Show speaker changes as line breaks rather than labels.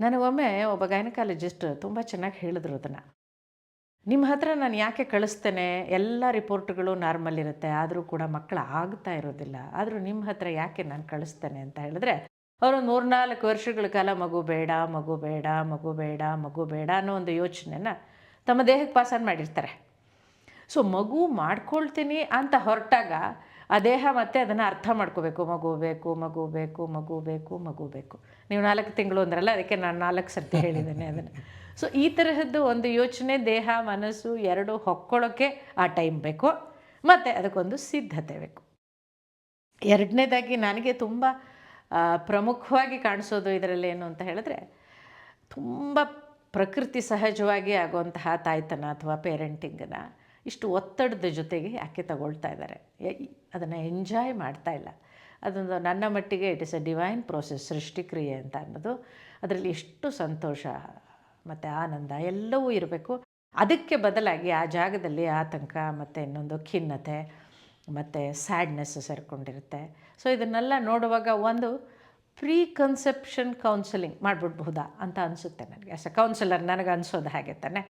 ನನಗೊಮ್ಮೆ ಒಬ್ಬ ಗೈನಕಾಲಜಿಸ್ಟ್ ತುಂಬ ಚೆನ್ನಾಗಿ ಹೇಳಿದ್ರು ಅದನ್ನು. ನಿಮ್ಮ ಹತ್ರ ನಾನು ಯಾಕೆ ಕಳಿಸ್ತೇನೆ, ಎಲ್ಲ ರಿಪೋರ್ಟ್ಗಳು ನಾರ್ಮಲ್ ಇರುತ್ತೆ, ಆದರೂ ಕೂಡ ಮಕ್ಕಳು ಆಗ್ತಾ ಇರೋದಿಲ್ಲ, ಆದರೂ ನಿಮ್ಮ ಹತ್ರ ಯಾಕೆ ನಾನು ಕಳಿಸ್ತೇನೆ ಅಂತ ಹೇಳಿದ್ರೆ, ಅವರು 3-4 ವರ್ಷಗಳ ಕಾಲ ಮಗು ಬೇಡ ಮಗು ಬೇಡ ಮಗು ಬೇಡ ಮಗು ಬೇಡ ಅನ್ನೋ ಒಂದು ಯೋಚನೆನ ತಮ್ಮ ದೇಹಕ್ಕೆ ಪಾಸನ್ ಮಾಡಿರ್ತಾರೆ. ಸೊ ಮಗು ಮಾಡ್ಕೊಳ್ತೀನಿ ಅಂತ ಹೊರಟಾಗ ಆ ದೇಹ ಮತ್ತೆ ಅದನ್ನು ಅರ್ಥ ಮಾಡ್ಕೋಬೇಕು. ಮಗು ಬೇಕು ಮಗು ಬೇಕು ಮಗು ಬೇಕು ಮಗು ಬೇಕು. ನೀವು 4 ತಿಂಗಳು ಅಂದ್ರಲ್ಲ, ಅದಕ್ಕೆ ನಾನು 4 ಸರ್ತಿ ಹೇಳಿದ್ದೇನೆ ಅದನ್ನು. ಸೊ ಈ ತರಹದ್ದು ಒಂದು ಯೋಚನೆ ದೇಹ ಮನಸ್ಸು ಎರಡೂ ಹೊಕ್ಕೊಳ್ಳೋಕ್ಕೆ ಆ ಟೈಮ್ ಬೇಕು, ಮತ್ತು ಅದಕ್ಕೊಂದು ಸಿದ್ಧತೆ ಬೇಕು. ಎರಡನೇದಾಗಿ ನನಗೆ ತುಂಬ ಪ್ರಮುಖವಾಗಿ ಕಾಣಿಸೋದು ಇದರಲ್ಲಿ ಏನು ಅಂತ ಹೇಳಿದ್ರೆ, ತುಂಬ ಪ್ರಕೃತಿ ಸಹಜವಾಗಿ ಆಗುವಂತಹ ತಾಯ್ತನ ಅಥವಾ ಪೇರೆಂಟಿಂಗನ್ನು ಇಷ್ಟು ಒತ್ತಡದ ಜೊತೆಗೆ ಯಾಕೆ ತಗೊಳ್ತಾ ಇದ್ದಾರೆ, ಅದನ್ನು ಎಂಜಾಯ್ ಮಾಡ್ತಾ ಇಲ್ಲ. ಅದೊಂದು ನನ್ನ ಮಟ್ಟಿಗೆ it is a divine process, ಸೃಷ್ಟಿಕ್ರಿಯೆ ಅಂತ ಅನ್ನೋದು. ಅದರಲ್ಲಿ ಎಷ್ಟು ಸಂತೋಷ ಮತ್ತು ಆನಂದ ಎಲ್ಲವೂ ಇರಬೇಕು. ಅದಕ್ಕೆ ಬದಲಾಗಿ ಆ ಜಾಗದಲ್ಲಿ ಆತಂಕ ಮತ್ತು ಇನ್ನೊಂದು ಖಿನ್ನತೆ ಮತ್ತು ಸ್ಯಾಡ್ನೆಸ್ ಸೇರಿಕೊಂಡಿರುತ್ತೆ. ಸೊ ಇದನ್ನೆಲ್ಲ ನೋಡುವಾಗ ಒಂದು ಪ್ರೀ ಕನ್ಸೆಪ್ಷನ್ ಕೌನ್ಸಲಿಂಗ್ ಮಾಡಿಬಿಡ್ಬಹುದಾ ಅಂತ ಅನಿಸುತ್ತೆ ನನಗೆ. ಆ್ಯಸ್ ಎ ಕೌನ್ಸಿಲರ್ ನನಗೆ ಅನಿಸೋದು ಹಾಗೆ ತಾನೆ.